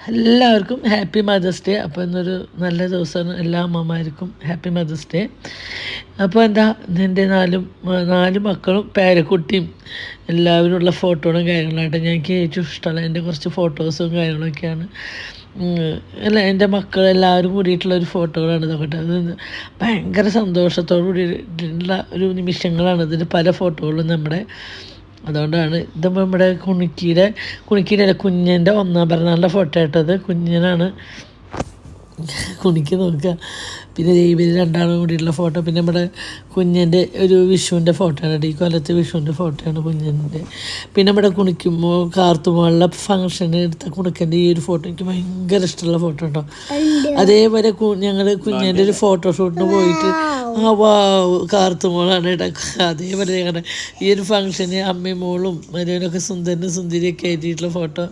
എല്ലാവർക്കും happy Mother's day. അപ്പോൾ ഇന്നൊരു നല്ല ദിവസമാണ്. എല്ലാ അമ്മമാർക്കും ഹാപ്പി മദേഴ്സ് ഡേ. അപ്പോൾ എന്താ എൻ്റെ നാല് മക്കളും പേരക്കുട്ടിയും എല്ലാവരും ഉള്ള ഫോട്ടോകളും കാര്യങ്ങളായിട്ട് എനിക്ക് ഏറ്റവും ഇഷ്ടമുള്ള എൻ്റെ കുറച്ച് ഫോട്ടോസും കാര്യങ്ങളൊക്കെയാണ്. അല്ല, എൻ്റെ മക്കളെല്ലാവരും കൂടിയിട്ടുള്ള ഫോട്ടോകളാണ് ഇതൊക്കെ. അത് ഭയങ്കര സന്തോഷത്തോടു കൂടിയിട്ടുള്ള ഒരു നിമിഷങ്ങളാണ് ഇതിൽ പല ഫോട്ടോകളും നമ്മുടെ. അതുകൊണ്ടാണ് ഇത് നമ്മുടെ കുണിക്കിയുടെ കുഞ്ഞിൻ്റെ ഒന്നാം പിറന്നാളിൻ്റെ ഫോട്ടോ ഇട്ടത്. കുഞ്ഞിനാണ് കുണിക്ക് നോക്കുക. പിന്നെ ഇവർ രണ്ടാളും കൂടിയിട്ടുള്ള ഫോട്ടോ. പിന്നെ നമ്മുടെ കുഞ്ഞിൻ്റെ ഒരു വിഷുവിൻ്റെ ഫോട്ടോ ആണ്. ഈ കൊല്ലത്തെ വിഷുവിൻ്റെ ഫോട്ടോയാണ് കുഞ്ഞിൻ്റെ. പിന്നെ നമ്മുടെ കുണിക്കുമ്പോൾ കാർത്തുമോളുടെ ഫംഗ്ഷന് എടുത്ത കുണിക്കൻ്റെ ഈ ഒരു ഫോട്ടോ എനിക്ക് ഭയങ്കര ഇഷ്ടമുള്ള ഫോട്ടോ കേട്ടോ. അതേപോലെ ഞങ്ങൾ കുഞ്ഞിൻ്റെ ഒരു ഫോട്ടോഷൂട്ടിന് പോയിട്ട് കാർത്തുമോളാണ് കേട്ടോ. അതേപോലെ ഞങ്ങളുടെ ഈ ഒരു ഫംഗ്ഷന് അമ്മയും മോളും മരുവനൊക്കെ സുന്ദരനും സുന്ദരിയൊക്കെ ആയിട്ടുള്ള ഫോട്ടോ.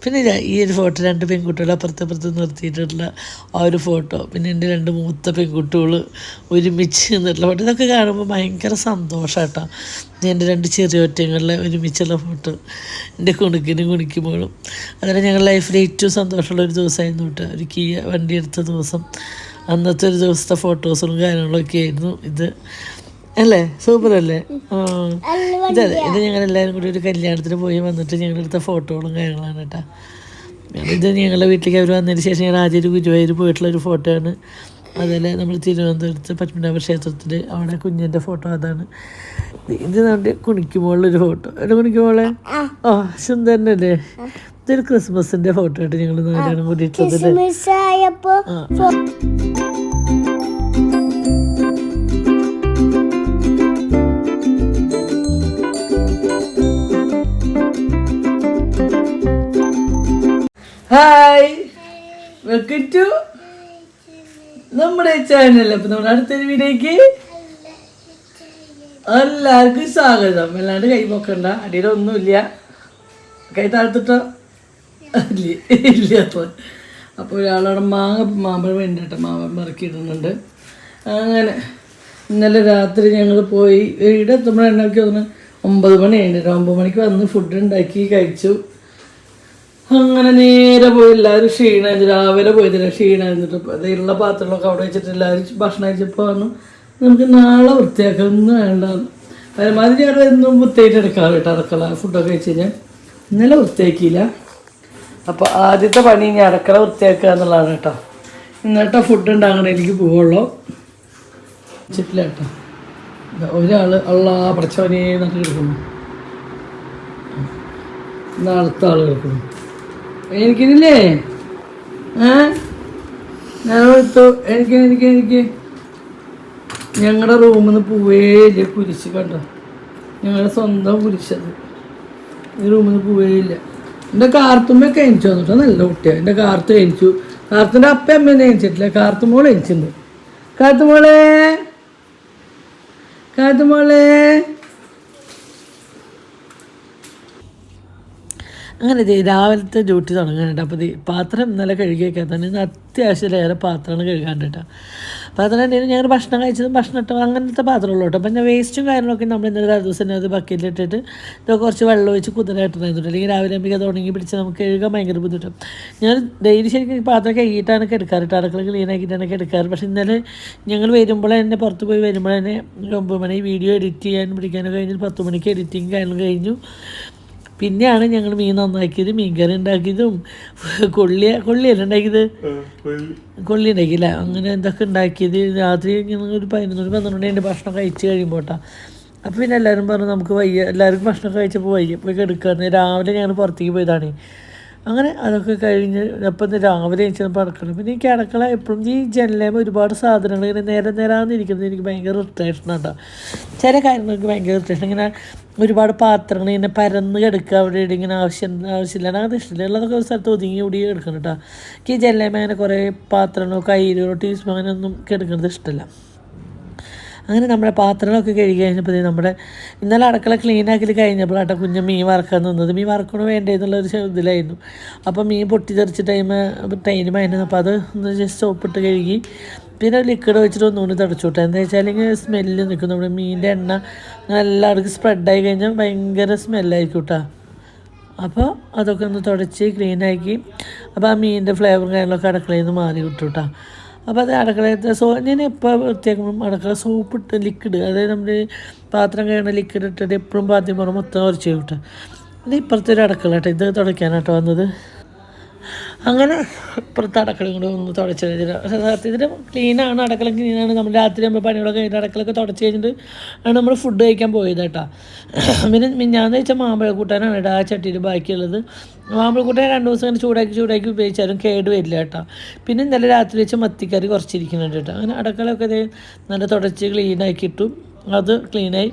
പിന്നെ ഈ ഒരു ഫോട്ടോ രണ്ട് പെൺകുട്ടികൾ അപ്പുറത്തപ്പുറത്ത് നിർത്തിയിട്ടുള്ള ആ ഒരു ഫോട്ടോ. പിന്നെ എൻ്റെ രണ്ട് മൂത്ത പെൺകുട്ടികൾ ഒരുമിച്ച് നിന്നിട്ടുള്ള ഫോട്ടോ. ഇതൊക്കെ കാണുമ്പോൾ ഭയങ്കര സന്തോഷം കേട്ടോ. എൻ്റെ രണ്ട് ചെറിയ ഒറ്റങ്ങളിലെ ഒരുമിച്ചുള്ള ഫോട്ടോ എൻ്റെ കുണിക്കുമ്പോഴും. അതുപോലെ ഞങ്ങളുടെ ലൈഫിൽ ഏറ്റവും സന്തോഷമുള്ള ഒരു ദിവസമായിരുന്നു കേട്ടോ. ഒരു കിയ വണ്ടി എടുത്ത ദിവസം. അന്നത്തെ ഒരു ദിവസത്തെ ഫോട്ടോസും കാര്യങ്ങളൊക്കെ ആയിരുന്നു ഇത്. അല്ലേ, സൂപ്പർ അല്ലേ? ഇതേ ഇത് ഞങ്ങളെല്ലാവരും കൂടി ഒരു കല്യാണത്തിന് പോയി വന്നിട്ട് ഞങ്ങളെടുത്ത ഫോട്ടോകളും കാര്യങ്ങളാണ് കേട്ടോ. ഇത് ഞങ്ങളുടെ വീട്ടിലേക്ക് അവർ വന്നതിന് ശേഷം ഞങ്ങൾ ആദ്യം ഒരു ഗുരുവായൂർ പോയിട്ടുള്ളൊരു ഫോട്ടോ ആണ്. അതുപോലെ നമ്മൾ തിരുവനന്തപുരത്ത് പത്മനാഭ ക്ഷേത്രത്തിൽ അവിടെ കുഞ്ഞിൻ്റെ ഫോട്ടോ അതാണ്. ഇത് നമ്മുടെ കുണിക്കുമ്പോഴുള്ളൊരു ഫോട്ടോ. എവിടെ കുണിക്കുമ്പോളെ? സുന്ദരനല്ലേ? ഇതൊരു ക്രിസ്മസിൻ്റെ ഫോട്ടോ ആയിട്ട് ഞങ്ങൾ നാലാളും കൂടിയിട്ടുള്ളത്. ഹായ്, വെൽക്കം ടു നമ്മുടെ ചാനൽ. അപ്പം നമ്മുടെ അടുത്തൊരു വീഡിയോക്ക് എല്ലാവർക്കും സ്വാഗതം. അല്ലാണ്ട് കൈ പൊക്കണ്ട, അടിയിലൊന്നുമില്ല. കൈ താഴ്ത്തിട്ടോ ഇല്ല. അപ്പോൾ ഒരാളവിടെ മാമ്പഴം വേണ്ടിട്ട് മാമ്പഴം മറക്കിയിടുന്നുണ്ട്. അങ്ങനെ ഇന്നലെ രാത്രി ഞങ്ങൾ പോയി ഇവിടെ എത്തുമ്പോൾ എണ്ണയ്ക്ക് തോന്നുന്നു 9 മണി കഴിഞ്ഞിട്ട് 9 മണിക്ക് വന്ന് ഫുഡ് ഉണ്ടാക്കി കഴിച്ചു. അങ്ങനെ നേരെ പോയി. എല്ലാവരും ക്ഷീണമായിരുന്നു. രാവിലെ പോയതില്ല, ക്ഷീണമായിരുന്നിട്ട് അതിലുള്ള പാത്രങ്ങളൊക്കെ അവിടെ വെച്ചിട്ട് എല്ലാവരും ഭക്ഷണം കഴിച്ചപ്പോൾ പറഞ്ഞു നമുക്ക് നാളെ വൃത്തിയാക്കാം, ഒന്നും വേണ്ടാന്ന്. പരമാവധി ഞങ്ങൾ എന്നും വൃത്തിയായിട്ട് എടുക്കാറ് കേട്ടോ. അടുക്കള ഫുഡൊക്കെ കഴിച്ച് കഴിഞ്ഞാൽ ഇന്നലെ വൃത്തിയാക്കിയില്ല. അപ്പോൾ ആദ്യത്തെ പണി ഇനി അടുക്കള വൃത്തിയാക്കുക എന്നുള്ളതാണ് കേട്ടോ. ഇന്നത്തെ ഫുഡ് ഉണ്ടാകണം എനിക്ക് പോവുള്ളൂ വെച്ചിട്ടില്ല കേട്ടോ. ഒരാൾ പടച്ചവനെ നട്ട് കിടക്കുന്നു. ഇന്ന് അടുത്ത ആൾ കിടക്കുന്നു. എനിക്കില്ലേ എനിക്ക് ഞങ്ങളുടെ റൂമിൽ നിന്ന് പോവേയില്ല. കുരിശ് കണ്ടോ, ഞങ്ങളുടെ സ്വന്തം കുരിശത്. ഈ റൂമിൽ നിന്ന് പോവേയില്ല. എൻ്റെ കാർത്തുമ്മയൊക്കെ എണിച്ചു വന്നിട്ടോ. നല്ല കുട്ടിയാണ് എൻ്റെ കാർത്ത്. എണിച്ചു. കാർത്തിൻ്റെ അപ്പ അമ്മേനെ എണിച്ചിട്ടില്ല. കാർത്തുമോൾ എണിച്ചിട്ടുണ്ട്. കാർത്തുമോളെ അങ്ങനെ രാവിലത്തെ ഡ്യൂട്ടി തുടങ്ങാനുണ്ട്. അപ്പോൾ പാത്രം ഇന്നലെ കഴുകി വയ്ക്കാത്തതാണ്. ഇന്ന് അത്യാവശ്യത്തിലേറെ പാത്രങ്ങൾ കഴുകാണ്ട് കേട്ടോ. പാത്രം ഉണ്ടെങ്കിൽ ഞങ്ങൾ ഭക്ഷണം കഴിച്ചതും ഭക്ഷണം ഇട്ടോ അങ്ങനത്തെ പാത്രമുള്ളൂ കേട്ടോ. പിന്നെ വേസ്റ്റും കാര്യങ്ങളൊക്കെ നമ്മൾ ഇന്നലെ തലേ ദിവസം അത് ബക്കറ്റിലിട്ടിട്ട് ഇതൊക്കെ കുറച്ച് വെള്ളം ഒഴിച്ച് കുതിരായിട്ടുണ്ടായിരുന്നു. അല്ലെങ്കിൽ രാവിലെ ആകുമ്പോൾ അത് ഉണങ്ങി പിടിച്ച് നമുക്ക് കഴുകാൻ ഭയങ്കര ബുദ്ധിമുട്ടും. ഞാൻ ഡെയിലി ശരിക്കും പാത്രം കഴുകിയിട്ടാണ് എടുക്കാറ് കേട്ടോ. അടുക്കള ക്ലീൻ ആക്കിയിട്ടാണ് എടുക്കാറ്. പക്ഷേ ഇന്നലെ ഞങ്ങൾ വരുമ്പോൾ തന്നെ പുറത്ത് പോയി വരുമ്പോൾ തന്നെ 9 മണി വീഡിയോ എഡിറ്റ് ചെയ്യാനും പിടിക്കാനും കഴിഞ്ഞു. 10 മണിക്ക് എഡിറ്റിങ് കാര്യങ്ങൾ കഴിഞ്ഞു. പിന്നെയാണ് ഞങ്ങൾ മീൻ നന്നാക്കിയത്, മീൻ കറി ഉണ്ടാക്കിയതും കൊള്ളിയല്ല ഉണ്ടാക്കിയത്, കൊള്ളി ഉണ്ടാക്കിയില്ല. അങ്ങനെ എന്തൊക്കെ ഉണ്ടാക്കിയത്. രാത്രി ഞങ്ങൾ ഒരു 11-12 മണി എൻ്റെ ഭക്ഷണം കഴിച്ച് കഴിയുമ്പോട്ടാ. അപ്പോൾ പിന്നെ എല്ലാവരും പറഞ്ഞു നമുക്ക് വയ്യ, എല്ലാവർക്കും ഭക്ഷണം കഴിച്ചപ്പോൾ വയ്യ പോയി കിടക്കാറുണ്ട്. രാവിലെ ഞങ്ങൾ പുറത്തേക്ക് പോയതാണ്. അങ്ങനെ അതൊക്കെ കഴിഞ്ഞ് അപ്പം രാവിലെ എനിക്ക് അടുക്കള. പിന്നെ എനിക്ക് അടുക്കള എപ്പോഴും ഈ ജനലേമ ഒരുപാട് സാധനങ്ങൾ ഇങ്ങനെ നേരാന്നിരിക്കുന്നത് എനിക്ക് ഭയങ്കര ഇറിറ്റേഷനാണ് കേട്ടോ. ചില കാര്യങ്ങൾക്ക് ഭയങ്കര ഇറിറ്റേഷൻ. ഇങ്ങനെ ഒരുപാട് പാത്രങ്ങൾ ഇങ്ങനെ പരന്ന് കിടക്കുക അവിടെ ഇങ്ങനെ ആവശ്യമില്ല. അത് ഇഷ്ടമില്ല. ഉള്ളതൊക്കെ ഒരു സ്ഥലത്ത് ഒതുങ്ങി കിടക്കണം കേട്ടോ. എനിക്ക് ഈ ജനലേമ അങ്ങനെ കുറേ പാത്രങ്ങളോ കയ്യിലോ ടീസ്പൂൺ അങ്ങനെയൊന്നും കിടക്കുന്നത് ഇഷ്ടമല്ല. അങ്ങനെ നമ്മുടെ പാത്രങ്ങളൊക്കെ കഴുകി കഴിഞ്ഞപ്പോൾ നമ്മുടെ ഇന്നലെ അടുക്കള ക്ലീനാക്കി കഴിഞ്ഞപ്പോഴാട്ടോ കുഞ്ഞ് മീൻ വറക്കാൻ നിന്നത്. മീൻ വറക്കണോ വേണ്ടേ എന്നുള്ളൊരു ഇതിലായിരുന്നു. അപ്പോൾ മീൻ പൊട്ടിത്തെറിച്ച് ടൈമായിരുന്നു. അപ്പോൾ അത് ഒന്ന് ജസ്റ്റ് സോപ്പിട്ട് കഴുകി പിന്നെ ലിക്വിഡ് വെച്ചിട്ട് ഒന്നുകൂടി തുടച്ചു വിട്ടാൽ എന്താ വെച്ചാൽ ഇങ്ങനെ സ്മെല്ല് നിൽക്കും. നമ്മുടെ മീനിൻ്റെ എണ്ണ അങ്ങനെ എല്ലാവർക്കും സ്പ്രെഡായി കഴിഞ്ഞാൽ ഭയങ്കര സ്മെല്ലായിരിക്കും കേട്ടോ. അപ്പോൾ അതൊക്കെ ഒന്ന് തുടച്ച് ക്ലീനാക്കി. അപ്പോൾ ആ മീനിൻ്റെ ഫ്ലേവറും കാര്യങ്ങളൊക്കെ അടുക്കളയിൽ നിന്ന് മാറി വിട്ടു കേട്ടോ. അപ്പോൾ അത് അടുക്കളയത്തെ ഞാൻ എപ്പോൾ വൃത്തിയാക്കുമ്പോഴും അടുക്കള സോപ്പിട്ട് ലിക്വിഡ്, അതായത് നമ്മൾ പാത്രം കഴിയുന്ന ലിക്വിഡ് ഇട്ടിട്ട് എപ്പോഴും പാത്രം പുറം മൊത്തം ഉരച്ച് കിട്ടും. ഇത് ഇപ്പുറത്തെ ഒരു അടുക്കള കേട്ടോ, ഇത് തുടയ്ക്കാനാട്ടോ വന്നത്. അങ്ങനെ ഇപ്പുറത്തെ അടുക്കളയും കൂടെ ഒന്ന് തുടച്ച് കഴിഞ്ഞിട്ട് സത്യത്തിൽ ക്ലീനാണ്, അടുക്കള ക്ലീനാണ്. നമ്മൾ രാത്രി നമ്മൾ പണികളൊക്കെ കഴിഞ്ഞിട്ട് അടുക്കളൊക്കെ തുടച്ച് കഴിഞ്ഞിട്ട് ആണ് നമ്മൾ ഫുഡ് കഴിക്കാൻ പോയത് കേട്ടോ. പിന്നെ മിഞ്ഞാന്ന് വെച്ചാൽ മാമ്പഴ കൂട്ടാനാണ് കേട്ടോ ആ ചട്ടിയിൽ ബാക്കിയുള്ളത്. മാമ്പഴ കൂട്ടാൻ 2 ദിവസം അങ്ങനെ ചൂടാക്കി ഉപയോഗിച്ചാലും കേട് വരില്ല കേട്ടോ. പിന്നെ ഇന്നലെ രാത്രി വെച്ച മത്തിക്കറി കുറച്ചിരിക്കുന്നുണ്ട് കേട്ടോ. അങ്ങനെ അടുക്കളയൊക്കെ നല്ല തുടച്ച് ക്ലീനാക്കിയിട്ടു, അത് ക്ലീനായി.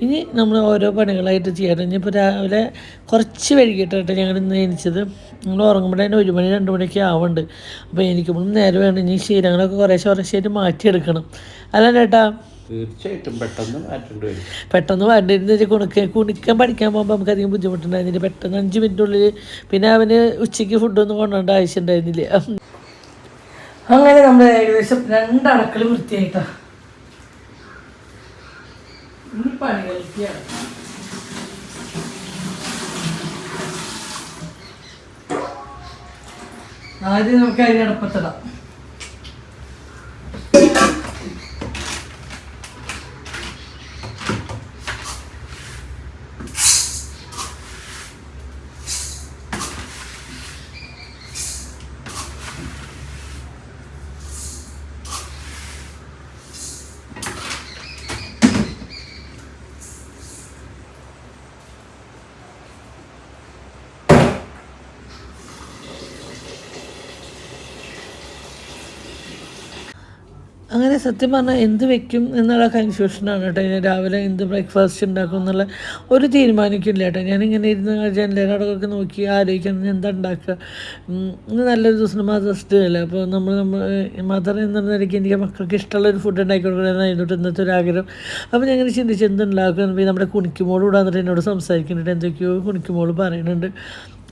ഇനി നമ്മൾ ഓരോ പണികളായിട്ട് ചെയ്യണം. ഇനിയിപ്പോൾ രാവിലെ കുറച്ച് വൈകിട്ടാണ് ഞങ്ങൾ ഇന്ന് എണീച്ചത്. നമ്മൾ ഉറങ്ങുമ്പോൾ തന്നെ 1 മണി 2 മണിയൊക്കെ ആവുന്നുണ്ട്. അപ്പോൾ എനിക്കുമ്പോഴും നേരെ വേണം. ഇനി ശീലങ്ങളൊക്കെ കുറേശ്ശായിട്ട് മാറ്റിയെടുക്കണം. അല്ല ചേട്ടാ? തീർച്ചയായിട്ടും പെട്ടെന്ന് വേണ്ടിയിരുന്ന കുണിക്കാൻ പഠിക്കാൻ പോകുമ്പോൾ നമുക്ക് അധികം ബുദ്ധിമുട്ടുണ്ടായിരുന്നില്ല. പെട്ടെന്ന് 5 മിനിറ്റിനുള്ളിൽ. പിന്നെ അവന് ഉച്ചയ്ക്ക് ഫുഡൊന്നും കൊണ്ടുപോകേണ്ട ആവശ്യം ഉണ്ടായിരുന്നില്ല. അങ്ങനെ നമ്മൾ ഏകദേശം 2 അടുക്കള വൃത്തിയായിട്ടാണ് ഈ പണികൾക്കാണ്. ആദ്യം നമുക്ക് അരി അടുപ്പത്തിടാം. അങ്ങനെ സത്യം പറഞ്ഞാൽ എന്ത് വെക്കും എന്നുള്ള കൺഫ്യൂഷനാണ് കേട്ടോ. ഞാൻ രാവിലെ എന്ത് ബ്രേക്ക്ഫാസ്റ്റ് ഉണ്ടാക്കും എന്നുള്ള ഒരു തീരുമാനിക്കില്ല കേട്ടോ. ഞാനിങ്ങനെ ഇരുന്ന് ജനലടക്കൊക്കെ നോക്കി ആലോചിക്കണം എന്താ ഉണ്ടാക്കുക. ഇന്ന് നല്ലൊരു ദിവസം മദേഴ്സ് ഡേ അല്ലേ. അപ്പോൾ നമ്മൾ മദർ എന്ന നിലയ്ക്ക് എനിക്ക് മക്കൾക്ക് ഇഷ്ടമുള്ളൊരു ഫുഡ് ഉണ്ടാക്കി കൊടുക്കണമെന്നായിരുന്നു ഇന്നത്തെ ഒരു ആഗ്രഹം. അപ്പോൾ ഞാൻ ഇങ്ങനെ ചിന്തിച്ച് എന്തുണ്ടാക്കും. നമ്മുടെ കുണിക്കുമോൾ ഇവിടെ വന്നിട്ട് എന്നോട് സംസാരിക്കുന്നുണ്ട്, എന്തൊക്കെയോ കുണിക്കുമോൾ പറയുന്നുണ്ട്.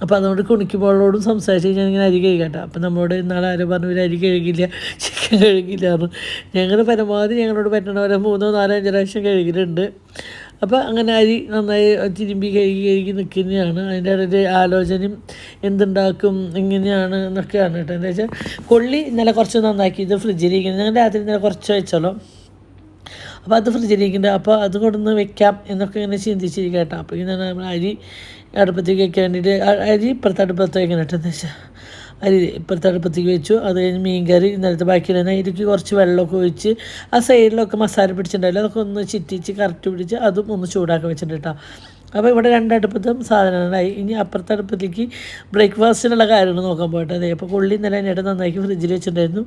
അപ്പോൾ അതുകൊണ്ട് കുണിക്കുമ്പോളോടും സംസാരിച്ച് ഞാനിങ്ങനെ അരി കഴുകട്ടെ. അപ്പോൾ നമ്മളോട് ഇന്നാളെ ആരും പറഞ്ഞു ഒരു അരി കഴുകില്ല, ചിക്കൻ കഴുകില്ലായിരുന്നു. ഞങ്ങൾ പരമാവധി ഞങ്ങളോട് പറ്റണ പോലെ 3, 4, 5 പ്രാവശ്യം കഴുകിയിട്ടുണ്ട്. അപ്പോൾ അങ്ങനെ അരി നന്നായി തിരുമ്പി കഴുകി നിൽക്കുന്നതാണ്. അതിൻ്റെ ഒരു ആലോചനയും എന്തുണ്ടാക്കും എങ്ങനെയാണ് എന്നൊക്കെയാണ് കേട്ടോ. എന്താ വെച്ചാൽ കൊള്ളി ഇന്നലെ കുറച്ച് നന്നാക്കി ഇത് ഫ്രിഡ്ജിലിരിക്കുന്നത്. ഞങ്ങൾ രാത്രി ഇന്നലെ കുറച്ച് വെച്ചോളൂ. അപ്പോൾ അത് ഫ്രിഡ്ജിലിരിക്കുന്നുണ്ട്. അപ്പോൾ അത് കൊണ്ടുവന്ന് വെക്കാം എന്നൊക്കെ ഇങ്ങനെ ചിന്തിച്ചിരിക്കുക കേട്ടോ. അപ്പോൾ ഇങ്ങനെ നമ്മൾ അരി അടുപ്പത്തേക്ക് വെക്കാൻ വേണ്ടിയിട്ട് അരി ഇപ്പുറത്തെ അടുപ്പത്ത് വെക്കണം കേട്ടോ. എന്താ വെച്ചാൽ അരി ഇപ്പുറത്തെ അടുപ്പത്തേക്ക് വെച്ചു. അത് കഴിഞ്ഞ് മീൻകറി ഇന്നലത്തെ ബാക്കിയിലാണ്. അരിക്ക് കുറച്ച് വെള്ളമൊക്കെ ഒഴിച്ച് ആ സൈഡിലൊക്കെ മസാല പിടിച്ചിട്ടുണ്ടാവില്ല, അതൊക്കെ ഒന്ന് ചിറ്റിച്ച് കറക്റ്റ് പിടിച്ച് അതും ഒന്ന് ചൂടാക്കി വെച്ചിട്ടുണ്ട് കേട്ടോ. അപ്പോൾ ഇവിടെ 2 അടുപ്പത്തും സാധനങ്ങളായി. ഇനി അപ്പുറത്തെ അടുപ്പത്തേക്ക് ബ്രേക്ക്ഫാസ്റ്റിനുള്ള കാര്യങ്ങൾ നോക്കാൻ പോയിട്ട് അതെ. അപ്പോൾ കൊള്ളി ഇന്നലെ അതിനായിട്ട് നന്നാക്കി ഫ്രിഡ്ജിൽ വെച്ചിട്ടുണ്ടായിരുന്നു.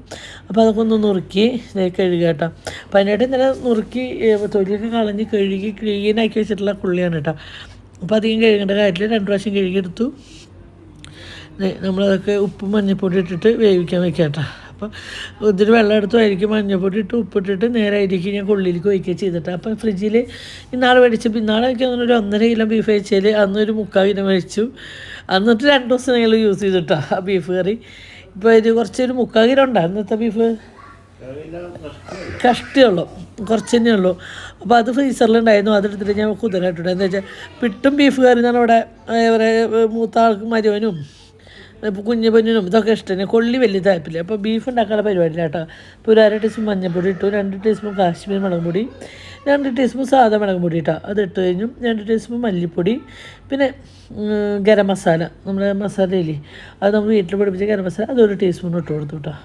അപ്പോൾ അതൊക്കെ ഒന്ന് നുറുക്കി കഴുകുക കേട്ടോ. അപ്പോൾ അതിനായിട്ട് ഇന്നലെ നുറുക്കി തൊലിയൊക്കെ കളഞ്ഞ് കഴുകി ക്ലീനാക്കി വെച്ചിട്ടുള്ള കൊള്ളിയാണ് കേട്ടോ. അപ്പോൾ അധികം കഴുകേണ്ട കാര്യത്തിൽ 2 പ്രാവശ്യം കഴുകിയെടുത്തു. നമ്മളതൊക്കെ ഉപ്പും മഞ്ഞൾപ്പൊടി ഇട്ടിട്ട് വേവിക്കാൻ വെക്കാം കേട്ടോ. അപ്പോൾ ഇതിൽ വെള്ളം എടുത്തു അരിക്ക് മഞ്ഞൾപ്പൊടി ഇട്ട് ഉപ്പിട്ടിട്ട് നേരെ അരിക്ക് ഞാൻ കൊള്ളിയിലേക്ക് വയ്ക്കുക ചെയ്തിട്ട്. അപ്പം ഫ്രിഡ്ജിൽ ഇന്നാളെ മേടിച്ചപ്പോൾ ഇന്നാളെ എനിക്ക് ഒരു 1.5 കിലോ ബീഫ് കഴിച്ചാൽ അന്നൊരു 3/4 കിലോ മേടിച്ചു. എന്നിട്ട് 2 ദിവസം ഞങ്ങൾ യൂസ് ചെയ്തിട്ടാ ആ ബീഫ് കറി. ഇപ്പോൾ ഇത് കുറച്ചൊരു 3/4 കിലോ ഉണ്ടോ ഇന്നത്തെ ബീഫ്? കഷ്ടിയുള്ളൂ, കുറച്ച് തന്നെ ഉള്ളൂ. അപ്പോൾ അത് ഫ്രീസറിലുണ്ടായിരുന്നു. അതെടുത്തിട്ട് ഞാൻ കുതിരായിട്ടുണ്ട്. എന്താ വെച്ചാൽ പിട്ടും ബീഫ് കറി എന്നാണ് ഇവിടെ മൂത്ത ആൾക്ക് മരുവനും കുഞ്ഞു പൊന്നിനും ഇതൊക്കെ ഇഷ്ടമാണ്. കൊള്ളി വലിയ താല്പര്യമില്ല. അപ്പോൾ ബീഫ് ഉണ്ടാക്കാനുള്ള പരിപാടിയില്ല കേട്ടോ. ഇപ്പോൾ ഒരു 1/2 ടീസ്പൂൺ മഞ്ഞൾപ്പൊടി ഇട്ടു, 2 ടീസ്പൂൺ കാശ്മീർ മുളക് പൊടി, 2 ടീസ്പൂൺ സാധാ മുളക് പൊടി ഇട്ടാൽ അത് ഇട്ട് കഴിഞ്ഞും 2 ടീസ്പൂൺ മല്ലിപ്പൊടി, പിന്നെ ഗരം മസാല, നമ്മുടെ മസാലയില്ലേ അത് നമ്മൾ വീട്ടിൽ പിടിപ്പിച്ച ഗരം മസാല അത് 1 ടീസ്പൂൺ ഇട്ട് കൊടുത്തു കേട്ടോ.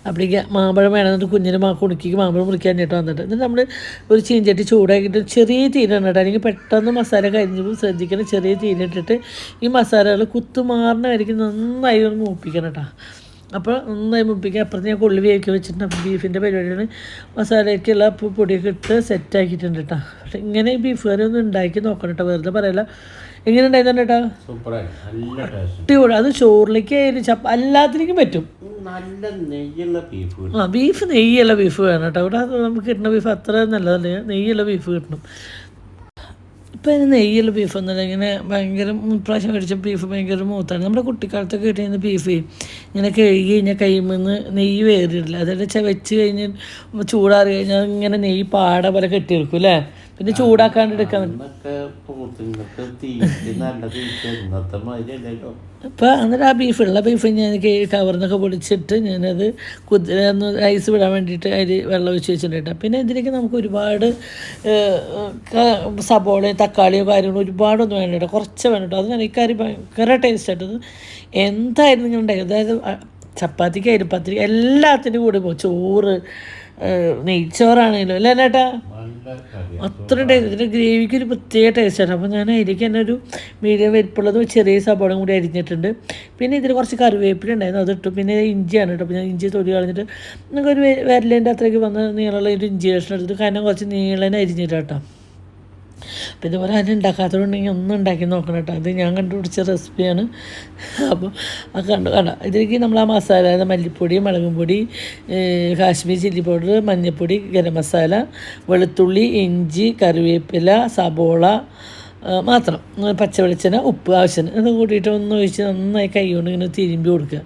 അപ്പോഴേക്ക് മാമ്പഴം വേണമെന്നിട്ട് കുഞ്ഞിന് കുണിക്ക് മാമ്പഴം മുറിക്കാൻ കേട്ടോ വന്നിട്ട്. എന്നിട്ട് നമ്മൾ ഒരു ചീഞ്ചട്ടി ചൂടാക്കിയിട്ട് ചെറിയ തീയിലാണ് കേട്ടോ. അല്ലെങ്കിൽ പെട്ടെന്ന് മസാല കരിഞ്ഞു ശ്രദ്ധിക്കണം. ചെറിയ തീയിലിട്ടിട്ട് ഈ മസാലകൾ കുത്തുമാറിന കരിക്ക് നന്നായി ഒന്ന് മൂപ്പിക്കണം കേട്ടോ. അപ്പോൾ നന്നായി മൂപ്പിക്കുക. അപ്പുറത്ത് ഞാൻ കൊള്ളി വേവിക്കാൻ വെച്ചിട്ടുണ്ട്. അപ്പോൾ ബീഫിൻ്റെ പരിപാടിയാണ്. മസാലയ്ക്കുള്ള പൊടിയൊക്കെ ഇട്ട് സെറ്റാക്കിയിട്ടുണ്ട് കേട്ടോ. പക്ഷേ ഇങ്ങനെ ബീഫ് കറി ഒന്ന് ഉണ്ടാക്കി നോക്കണം കേട്ടോ, വെറുതെ പറയല്ല. എങ്ങനെ ഉണ്ടായിരുന്നു കേട്ടോ? അടിപൊളി. അത് ചോറിലേക്ക് ആയാലും എല്ലാത്തിനും പറ്റും. നല്ല നെയ്യുള്ള ബീഫ്. ബീഫ് നെയ്യുള്ള ബീഫ് വേണം കേട്ടോ. ഇവിടെ നമുക്ക് കിട്ടുന്ന ബീഫ് അത്ര നല്ലതല്ലേ, നെയ്യുള്ള ബീഫ് കിട്ടണം. ഇപ്പം അതിന് നെയ്യുള്ള ബീഫ് എന്നല്ല, ഇങ്ങനെ ഭയങ്കര പ്രാവശ്യം കഴിച്ച ബീഫ് ഭയങ്കര മൂത്താണ്. നമ്മുടെ കുട്ടിക്കാലത്തൊക്കെ കിട്ടിയിരുന്ന ബീഫ് ഇങ്ങനെ കഴുകി കഴിഞ്ഞാൽ കൈമെന്ന് നെയ്യ് വേറിയിടില്ല. അതായത് വെച്ച് കഴിഞ്ഞ് ചൂടാറി കഴിഞ്ഞാൽ ഇങ്ങനെ നെയ്യ് പാട പോലെ കെട്ടിയെടുക്കും അല്ലേ. പിന്നെ ചൂടാക്കാണ്ട് എടുക്കാൻ പറ്റും. അന്നൊക്കെ പോത്തിനൊക്കെ തീറ്റി നല്ല തീറ്റ ഇന്നത്തെ മാതിരി അല്ലല്ലോ. അപ്പോൾ എന്നിട്ട് ആ ഉള്ള ബീഫ് ഞാൻ കവറിനൊക്കെ പൊടിച്ചിട്ട് ഞാനത് ഒന്ന് ഐസ് വിടാൻ വേണ്ടിയിട്ട് അതിൽ വെള്ളം ഒഴിച്ച് വെച്ചിട്ടുണ്ട്. പിന്നെ ഇതിലേക്ക് നമുക്ക് ഒരുപാട് സബോളയും തക്കാളിയോ കാര്യങ്ങളോ ഒരുപാടൊന്നും വേണ്ട കേട്ടോ, കുറച്ച് വേണം കേട്ടോ. അത് ഈ കറി ഭയങ്കര ടേസ്റ്റ് ആയിട്ടത് എന്തായിരുന്നു നിങ്ങൾ ഉണ്ടാക്കി, അതായത് ചപ്പാത്തിക്കായാലും പത്തിരി എല്ലാത്തിനും കൂടി പോകും, ചോറ് നെയ്ച്ചോറാണെങ്കിലും അല്ലേ ചേട്ടാ, അത്ര ടേസ്റ്റ്. ഇതിൻ്റെ ഗ്രേവിക്ക് ഒരു പ്രത്യേക ടേസ്റ്റാണ്. അപ്പോൾ ഞാൻ അതിലേക്ക് തന്നെ ഒരു മീഡിയം വലിപ്പുള്ളത് ചെറിയ സബോളയും കൂടി അരിഞ്ഞിട്ടുണ്ട്. പിന്നെ ഇതിൽ കുറച്ച് കറിവേപ്പില ഉണ്ടായിരുന്നു, അതിട്ടു. പിന്നെ ഇഞ്ചിയാണ് കേട്ടോ, അപ്പോൾ ഞാൻ ഇഞ്ചി തൊലി കളഞ്ഞിട്ട് നമുക്കൊരു വിരലിൻ്റെ അത്രയ്ക്ക് വന്ന നീളമുള്ള ഒരു ഇഞ്ചി കഷ്ണം എടുത്തിട്ട് കാരണം കുറച്ച് നീളനെ അരിഞ്ഞിട്ട് കേട്ടോ. അപ്പോൾ ഇതുപോലെ അതിന് ഉണ്ടാക്കാത്തതുകൊണ്ടെങ്കിൽ ഒന്നും ഉണ്ടാക്കി നോക്കണം കേട്ടോ. അത് ഞാൻ കണ്ടുപിടിച്ച റെസിപ്പിയാണ്. അപ്പോൾ അത് കണ്ട ഇതിലേക്ക് നമ്മൾ ആ മസാല, അതായത് മല്ലിപ്പൊടി, മുളകും പൊടി, കാശ്മീർ ചില്ലി പൗഡർ, മഞ്ഞൾപ്പൊടി, ഗരം മസാല, വെളുത്തുള്ളി, ഇഞ്ചി, കറിവേപ്പില, സബോള മാത്രം, പച്ച വെളിച്ചെണ്ണ, ഉപ്പ് ആവശ്യത്തിന് ഇത് കൂട്ടിയിട്ട് ഒന്ന് ഒഴിച്ച് നന്നായി കൈ കൊണ്ട് ഇങ്ങനെ തിരുമ്പി കൊടുക്കുക.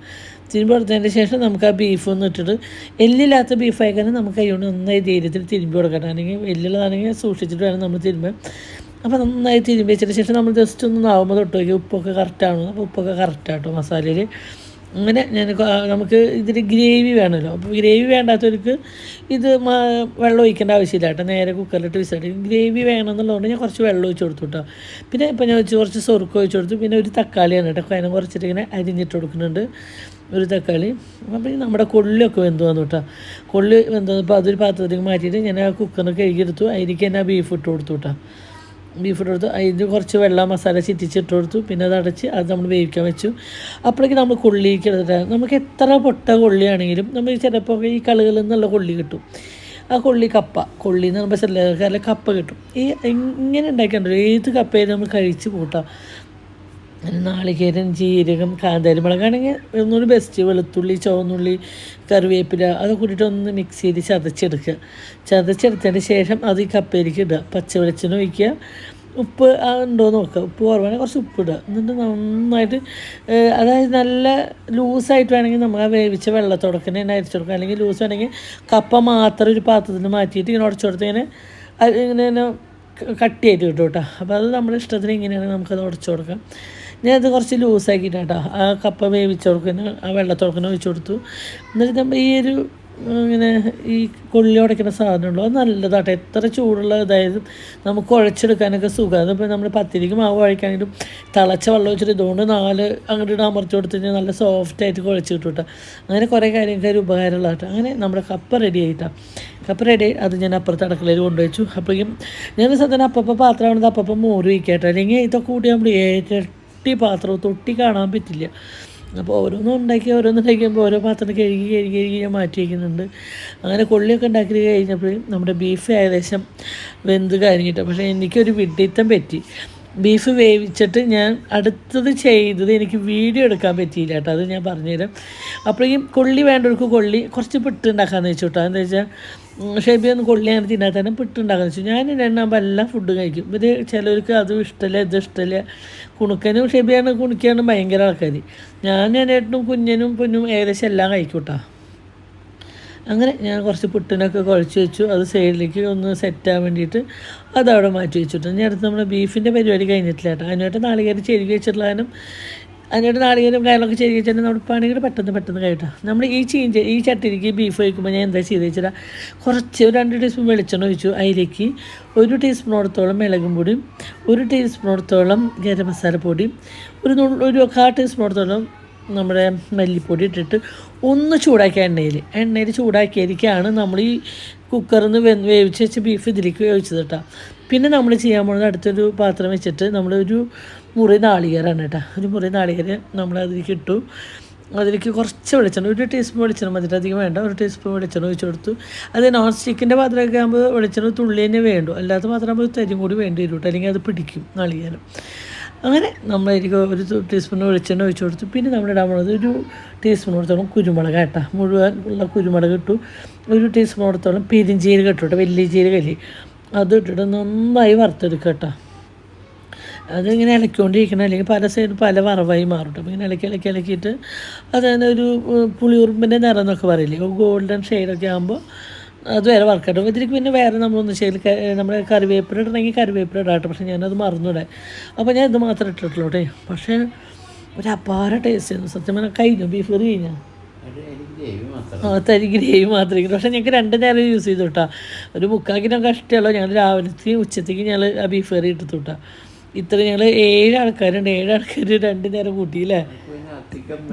തിരുമ്പി കൊടുത്തതിന് ശേഷം നമുക്ക് ആ ബീഫ് ഒന്ന് ഇട്ടിട്ട്, എല്ലില്ലാത്ത ബീഫായി കഴിഞ്ഞാൽ നമുക്ക് കൈകൊണ്ട് നന്നായി ധൈര്യത്തിൽ തിരുമ്പി കൊടുക്കണം. അല്ലെങ്കിൽ എല്ലുള്ളതാണെങ്കിൽ സൂക്ഷിച്ചിട്ട് വേണം നമ്മൾ തിരുമ്പാൻ. അപ്പോൾ നന്നായി തിരുമ്പി വെച്ചതിന് ശേഷം നമ്മൾ ജസ്റ്റ് ഒന്ന് നാവുമ്പോൾ തൊട്ട് നോക്കി ഉപ്പൊക്കെ കറക്റ്റാണോ. അപ്പോൾ ഉപ്പൊക്കെ കറക്റ്റാട്ടോ മസാലയിൽ. അങ്ങനെ നമുക്ക് ഇതിൽ ഗ്രേവി വേണമല്ലോ. അപ്പോൾ ഗ്രേവി വേണ്ടാത്തവർക്ക് ഇത് വെള്ളം ഒഴിക്കേണ്ട ആവശ്യമില്ല കേട്ടോ, നേരെ കുക്കറിലിട്ട് വിസിലടി. ഗ്രേവി വേണമെന്നുള്ളതുകൊണ്ട് ഞാൻ കുറച്ച് വെള്ളം ഒഴിച്ച് കൊടുത്തു കേട്ടോ. പിന്നെ ഇപ്പോൾ ഞാൻ കുറച്ച് സൊറുക്ക ഒഴിച്ച് കൊടുത്തു. പിന്നെ ഒരു തക്കാളിയാണ് കേട്ടോ, അതിനെ കുറച്ചിട്ട് ഇങ്ങനെ അരിഞ്ഞിട്ട് കൊടുക്കുന്നുണ്ട്, ഒരു തക്കാളി. അപ്പോൾ നമ്മുടെ കൊള്ളിയൊക്കെ വെന്ത് വന്നു കേട്ടോ. കൊള്ളി വെന്ത് വന്നപ്പോൾ അതൊരു പാത്രത്തിലേക്ക് മാറ്റിയിട്ട് ഞാൻ ആ കുക്കറിന് കഴുകിയെടുത്തു. അതിലേക്ക് തന്നെ ആ ബീഫ് ഇട്ട് കൊടുത്തു കേട്ടോ. ബീഫ് ഇട്ട് കൊടുത്തു, അതിന് കുറച്ച് വെള്ളം മസാല ചിറ്റിച്ചിട്ട് കൊടുത്തു. പിന്നെ അത് അടച്ച് അത് നമ്മൾ വേവിക്കാൻ വെച്ചു. അപ്പോഴേക്ക് നമ്മൾ കൊള്ളിക്ക് എടുത്തിട്ട് നമുക്ക് എത്ര പൊട്ട കൊള്ളിയാണെങ്കിലും നമ്മൾ ചിലപ്പോൾ ഈ കളുകളിൽ നിന്നുള്ള കൊള്ളി കിട്ടും. ആ കൊള്ളി എന്ന് പറയുമ്പോൾ ചില കപ്പ കിട്ടും. ഈ ഇങ്ങനെ ഉണ്ടാക്കിയിട്ടുണ്ടല്ലോ, ഏത് കപ്പയും നമ്മൾ കഴിച്ച് കൂട്ടാം. നാളികേരം, ജീരകം, കാന്താരിമുളകാണെങ്കിൽ ഒന്നുകൂടി ബെസ്റ്റ്. വെളുത്തുള്ളി, ചുവന്നുള്ളി, കറിവേപ്പില അത് കൂട്ടിയിട്ട് ഒന്ന് മിക്സ് ചെയ്ത് ചതച്ചെടുക്കുക. ചതച്ചെടുത്തതിന് ശേഷം അത് ഈ കപ്പയിലേക്ക് ഇടുക. പച്ച വെളിച്ചെണ്ണ ഒഴിക്കുക. ഉപ്പ് ഉണ്ടോ നോക്കുക, ഉപ്പ് കുറവാണെങ്കിൽ കുറച്ച് ഉപ്പ് ഇടുക. എന്നിട്ട് നന്നായിട്ട്, അതായത് നല്ല ലൂസായിട്ട് വേണമെങ്കിൽ നമ്മൾ ആ വേവിച്ച വെള്ളത്തോടൊക്കെ തന്നെ അരിച്ചു കൊടുക്കുക. അല്ലെങ്കിൽ ലൂസ് വേണമെങ്കിൽ കപ്പ മാത്രം ഒരു പാത്രത്തിൽ മാറ്റിയിട്ട് ഇങ്ങനെ ഉടച്ചു കൊടുത്ത് ഇങ്ങനെ കട്ടിയായിട്ട് കിട്ടും കേട്ടോ. അപ്പോൾ അത് നമ്മുടെ ഇഷ്ടത്തിന് ഇങ്ങനെയാണ് നമുക്കത് ഉടച്ചു കൊടുക്കാം. ഞാനത് കുറച്ച് ലൂസാക്കിയിട്ടാണ് കേട്ടോ ആ കപ്പ വേവിച്ച് കൊടുക്കുന്ന ആ വെള്ളത്തോടക്കനെ ഒഴിച്ചു കൊടുത്തു. എന്നിട്ട് നമ്മൾ ഈ ഒരു ഇങ്ങനെ ഈ കൊള്ളി ഉടയ്ക്കുന്ന സാധനമുള്ളൂ, അത് നല്ലതാട്ടോ. എത്ര ചൂടുള്ള അതായത് നമുക്ക് കുഴച്ചെടുക്കാനൊക്കെ സുഖമാണ്. അതിപ്പോൾ നമ്മൾ പത്തിരിക്ക് മാവ് കുഴക്കാണെങ്കിലും തിളച്ച വെള്ളം വെച്ചിട്ട് ഇതുകൊണ്ട് 4 അങ്ങോട്ട് അമർത്തി കൊടുത്തു കഴിഞ്ഞാൽ നല്ല സോഫ്റ്റായിട്ട് കുഴച്ച് കിട്ടും കേട്ടോ. അങ്ങനെ കുറേ കാര്യങ്ങൾക്ക് ഒരു ഉപകാരമുള്ള കേട്ടോ. അങ്ങനെ നമ്മുടെ കപ്പ റെഡി ആയിട്ടാണ്. കപ്പ റെഡി ആയി അത് ഞാൻ അപ്പുറത്ത് അടുക്കളയിൽ കൊണ്ടുവച്ചു. അപ്പോഴേക്കും ഞാൻ സത്യം അപ്പം പാത്രമാണത് അപ്പം മോര് വയ്ക്കാട്ടോ. അല്ലെങ്കിൽ ഇതൊക്കെ കൂട്ടി നമ്മൾ ഇരട്ടി പാത്രം തൊട്ടി കാണാൻ പറ്റില്ല. അപ്പോൾ ഓരോന്നുണ്ടാക്കിയപ്പോൾ ഓരോ പാത്രം കഴുകി ഞാൻ മാറ്റി വയ്ക്കുന്നുണ്ട്. അങ്ങനെ കൊള്ളിയൊക്കെ ഉണ്ടാക്കി കഴിഞ്ഞപ്പോൾ നമ്മുടെ ബീഫ് ഏകദേശം വെന്ത് കഴിഞ്ഞിട്ട്, പക്ഷേ എനിക്കൊരു വിഡിത്തം പറ്റി. ബീഫ് വേവിച്ചിട്ട് ഞാൻ അടുത്തത് ചെയ്തത് എനിക്ക് വീഡിയോ എടുക്കാൻ പറ്റിയില്ല കേട്ടോ. അത് ഞാൻ പറഞ്ഞുതരാം. അപ്പോഴേക്കും കൊള്ളി വേണ്ടവർക്ക് കൊള്ളി കുറച്ച് പിട്ട് ഉണ്ടാക്കാമെന്ന് വെച്ചു കേട്ടോ. എന്താ വെച്ചാൽ ഷെബിയൊന്നും കൊള്ളി അങ്ങനെ തിന്നാൻ തന്നെ പിട്ടുണ്ടാക്കാന്ന് വെച്ചു. ഞാൻ രണ്ടാകുമ്പോൾ എല്ലാം ഫുഡ് കഴിക്കും. ഇത് ചിലവർക്ക് അതും ഇഷ്ടമില്ല, ഇത് ഇഷ്ടമില്ല. കുണുക്കനും കുണിക്കാനും ഭയങ്കര ആൾക്കാർ. ഞാൻ ഏട്ടനും കുഞ്ഞനും പൊന്നും ഏകദേശം എല്ലാം കഴിക്കും കേട്ടോ. അങ്ങനെ ഞാൻ കുറച്ച് പുട്ടിനൊക്കെ കുഴച്ച് വെച്ചു. അത് സൈഡിലേക്ക് ഒന്ന് സെറ്റാൻ വേണ്ടിയിട്ട് അതവിടെ മാറ്റി വെച്ചിട്ട് ഞാൻ അടുത്ത് നമ്മുടെ ബീഫിൻ്റെ പരിപാടി കഴിഞ്ഞിട്ടില്ല കേട്ടോ. അതിനായിട്ട് നാളികേരം ചെരുകി വെച്ചിട്ടുള്ള കാരണം അതിനായിട്ട് നാളികേരം കാര്യങ്ങളൊക്കെ ചെരുകി വെച്ചാൽ നമ്മുടെ പണികൾ പെട്ടെന്ന് കഴിയട്ടോ. നമ്മൾ ഈ ചട്ടിയിലേക്ക് ബീഫ് വയ്ക്കുമ്പോൾ ഞാൻ എന്താ ചെയ്ത് വെച്ചാൽ കുറച്ച് 2 ടീസ്പൂൺ വെളിച്ചെണ്ണ ഒഴിച്ചു. അതിലേക്ക് 1 ടീസ്പൂണോടത്തോളം മുളകും പൊടിയും 1 ടീസ്പൂണോടത്തോളം ഗരം മസാല പൊടിയും ഒരു 1/4 ടീസ്പൂണോടത്തോളം നമ്മുടെ മല്ലിപ്പൊടി ഇട്ടിട്ട് ഒന്ന് ചൂടാക്കിയ എണ്ണയിൽ ചൂടാക്കിയിരിക്കുകയാണ് നമ്മൾ ഈ കുക്കറിൽ നിന്ന് വേവിച്ച് വെച്ച് ബീഫ് ഇതിലേക്ക് വേവിച്ചത് കേട്ടോ. പിന്നെ നമ്മൾ ചെയ്യാൻ പോകുന്നത് അടുത്തൊരു പാത്രം വെച്ചിട്ട് നമ്മളൊരു മുറി നാളികേരമാണ് കേട്ടോ. ഒരു മുറി നാളികേരം നമ്മൾ അതിലേക്ക് ഇട്ടു. അതിലേക്ക് കുറച്ച് വെളിച്ചെണ്ണ 1 ടീസ്പൂൺ വെളിച്ചെണ്ണ മതി, അധികം വേണ്ട. 1 ടീസ്പൂൺ വെളിച്ചെണ്ണ ഒഴിച്ച് കൊടുത്തു. അത് നോൺ സ്റ്റിക്കിൻ്റെ പാത്രമൊക്കെ ആകുമ്പോൾ വെളിച്ചെണ്ണ തുള്ളി തന്നെ വേണ്ടു, അല്ലാത്ത പാത്രമാകുമ്പോൾ തരിയും കൂടി വേണ്ടി വരും കേട്ടോ, അല്ലെങ്കിൽ അത് പിടിക്കും നാളികേരം. അങ്ങനെ നമ്മളതിലേക്ക് 1 ടീസ്പൂൺ വെളിച്ചെണ്ണ ഒഴിച്ച് കൊടുത്തു. പിന്നെ നമ്മളിടാൻ പോകുന്നത് 1 ടീസ്പൂണോടത്തോളം കുരുമുളക് കേട്ടോ. മുഴുവൻ ഉള്ള കുരുമുളക് ഇട്ടു. 1 ടീസ്പൂണോടത്തോളം പെരിഞ്ചീരകം ഇട്ടു കേട്ടോ, വലിയ ജീരകല്ലേ, അത് ഇട്ടിട്ട് നന്നായി വറുത്തെടുക്കുക കേട്ടോ. അതിങ്ങനെ ഇളക്കിക്കൊണ്ടിരിക്കണം, അല്ലെങ്കിൽ പല സൈഡ് പല വറവായി മാറും കേട്ടോ. അപ്പോൾ ഇങ്ങനെ ഇളക്കിയിട്ട് അതിന് ഒരു പുളിയുറുമ്പിൻ്റെ നിറം എന്നൊക്കെ പറയില്ലേ, ഗോൾഡൻ ഷെയ്ഡൊക്കെ ആകുമ്പോൾ അത് വേറെ വറുക്കാട്ടോ. ഇതിലേക്ക് പിന്നെ വേറെ നമ്മളൊന്നും ചെയ്യൽ നമ്മുടെ കറിവേപ്പില ഇടണമെങ്കിൽ കറിവേപ്പില ഇടാട്ടോ, പക്ഷേ ഞാനത് മറന്നിടാൻ. അപ്പോൾ ഞാൻ ഇത് മാത്രം ഇട്ടിട്ടുള്ളൂ കേട്ടോ. പക്ഷേ ഒരു അപാര ടേസ്റ്റ് ആയിരുന്നു സത്യം പറഞ്ഞാൽ. കഴിഞ്ഞു ബീഫ് കറി കഴിഞ്ഞാൽ തരി ഗ്രേവി മാത്രമേ. പക്ഷേ ഞങ്ങൾക്ക് 2 നേരം യൂസ് ചെയ്തു കേട്ടോ. ഒരു 3/4 കിലോ കഷ്ടമല്ലോ. ഞങ്ങൾ രാവിലത്തേക്ക് ഉച്ചത്തേക്ക് ഞങ്ങൾ ആ ബീഫ് കറി ഇട്ടു കേട്ടോ. ഇത്ര ഞങ്ങൾ 7 ആൾക്കാരുണ്ട്. 7 ആൾക്കാർ 2 നേരം കൂട്ടിയില്ലേ.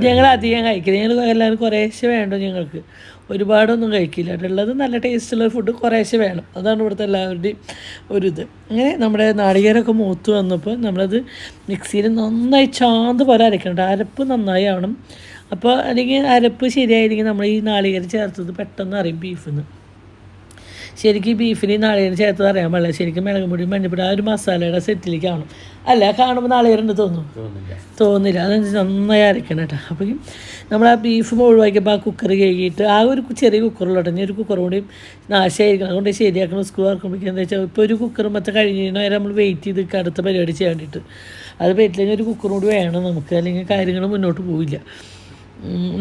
ഞങ്ങൾ അധികം കഴിക്കില്ല. ഞങ്ങൾ എല്ലാവരും കുറേശ്ശെ വേണ്ടോ ഞങ്ങൾക്ക്, ഒരുപാടൊന്നും കഴിക്കില്ല. ഉള്ളത് നല്ല ടേസ്റ്റുള്ള ഫുഡ് കുറേശ്ശെ വേണം. അതാണ് ഇവിടുത്തെ എല്ലാവരുടെയും ഒരിത്. അങ്ങനെ നമ്മുടെ നാളികേരമൊക്കെ മൂത്ത് വന്നപ്പോൾ നമ്മളത് മിക്സിയിൽ നന്നായി ചാന്ത് പോലെ അരക്കണം. അരപ്പ് നന്നായി ആവണം. അപ്പോൾ അല്ലെങ്കിൽ അരപ്പ് ശരിയായിരിക്കും നമ്മൾ ഈ നാളികേരം ചേർത്തത് പെട്ടെന്ന് അറിയും ബീഫിന്ന്. ശരിക്കും ബീഫിന് നാളികേരം ചേർത്തത് അറിയാൻ പാടില്ല. ശരിക്കും മുളകും പൊടി മഞ്ഞപ്പൊടി ആ ഒരു മസാലയുടെ സെറ്റിലേക്ക് ആവണം. അല്ല കാണുമ്പോൾ നാളികേരം തോന്നില്ല. അതെന്ന് നന്നായി അരക്കണം കേട്ടോ. അപ്പോൾ നമ്മൾ ആ ബീഫ് ഒഴിവാക്കിയപ്പോൾ ആ കുക്കർ കഴുകിയിട്ട് ആ ഒരു ചെറിയ കുക്കറിലോട്ടെ ഞാൻ ഒരു കുക്കർ കൂടി നാശമായിരിക്കണം. അതുകൊണ്ട് ശരിയാക്കണം. സ്കൂൾ ആക്കുമ്പോഴേക്കും എന്താ വെച്ചാൽ ഇപ്പോൾ ഒരു കുക്കർ മൊത്തം കഴിഞ്ഞതിന് വരെ നമ്മൾ വെയിറ്റ് ചെയ്ത് അടുത്ത പരിപാടി ചെയ്യാൻ വേണ്ടിയിട്ട്. അത് പറ്റില്ലെങ്കിൽ ഒരു കുക്കർ കൂടി വേണം നമുക്ക്, അല്ലെങ്കിൽ കാര്യങ്ങൾ മുന്നോട്ട് പോവില്ല.